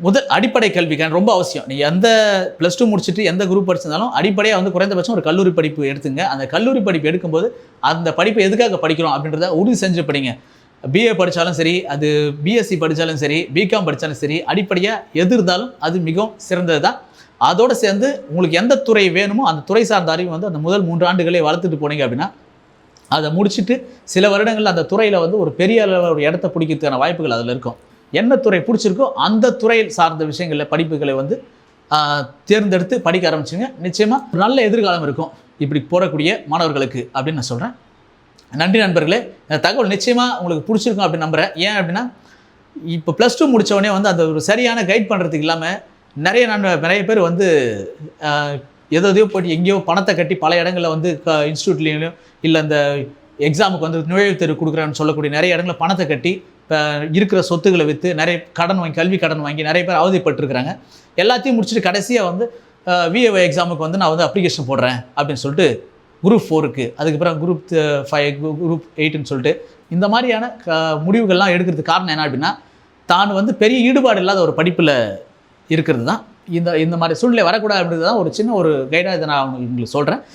முதல் அடிப்படை கல்விக்கான ரொம்ப அவசியம். நீ எந்த +2 முடிச்சுட்டு எந்த குரூப் படிச்சிருந்தாலும் அடிப்படையாக வந்து குறைந்தபட்சம் ஒரு கல்லூரி படிப்பு எடுத்துங்க. அந்த கல்லூரி படிப்பு எடுக்கும்போது அந்த படிப்பை எதுக்காக படிக்கிறோம் அப்படின்றத உறுதி செஞ்சு படிங்க. பிஏ படித்தாலும் சரி, அது பிஎஸ்சி படித்தாலும் சரி, பிகாம் படித்தாலும் சரி, அடிப்படையாக எது இருந்தாலும் அது மிகவும் சிறந்தது தான். அதோடு சேர்ந்து உங்களுக்கு எந்த துறை வேணுமோ அந்த துறை சார்ந்த அறிவு வந்து அந்த முதல் 3 ஆண்டுகளே வளர்த்துட்டு போனீங்க அப்படின்னா, அதை முடிச்சுட்டு சில வருடங்கள் அந்த துறையில் வந்து ஒரு பெரிய அளவில் ஒரு இடத்த பிடிக்கிறதுக்கான வாய்ப்புகள் அதில் இருக்கும். என்ன துறை பிடிச்சிருக்கோ அந்த துறையில் சார்ந்த விஷயங்களில் படிப்புகளை வந்து தேர்ந்தெடுத்து படிக்க ஆரம்பிச்சுங்க. நிச்சயமாக ஒரு நல்ல எதிர்காலம் இருக்கும் இப்படி போடக்கூடிய மாணவர்களுக்கு அப்படின்னு நான் சொல்கிறேன். நன்றி நண்பர்களே. இந்த தகவல் நிச்சயமாக உங்களுக்கு பிடிச்சிருக்கும் அப்படின்னு நம்புகிறேன். ஏன் அப்படின்னா இப்போ +2 முடித்தவொடனே வந்து அந்த ஒரு சரியான கைட் பண்ணுறதுக்கு இல்லாமல் நிறைய பேர் வந்து எதையோ போய்ட்டு எங்கேயோ பணத்தை கட்டி பல இடங்களில் வந்து இன்ஸ்டியூட்லேயும் இல்லை இந்த எக்ஸாமுக்கு வந்து நுழைவுத் தேர்வு கொடுக்குறேன்னு சொல்லக்கூடிய நிறைய இடங்களில் பணத்தை கட்டி இருக்கிற சொத்துக்களை விற்று நிறைய கடன் வாங்கி கல்வி கடன் வாங்கி நிறைய பேர் அவதிப்பட்டுருக்குறாங்க. எல்லாத்தையும் முடிச்சுட்டு கடைசியாக வந்து விஏஓ எக்ஸாமுக்கு வந்து நான் வந்து அப்ளிகேஷன் போடுறேன் அப்படின்னு சொல்லிட்டு குரூப் 4க்கு, அதுக்கப்புறம் குரூப் 5 குரூப் 8ன்னு சொல்லிட்டு இந்த மாதிரியான முடிவுகள்லாம் எடுக்கிறதுக்கு காரணம் என்ன அப்படின்னா, தான் வந்து பெரிய ஈடுபாடு இல்லாத ஒரு படிப்பில் இருக்கிறது தான். இந்த மாதிரி சூழ்நிலை வரக்கூடாது அப்படின்றது தான் ஒரு சின்ன ஒரு கைடாக இதை நான் உங்களுக்கு சொல்கிறேன்.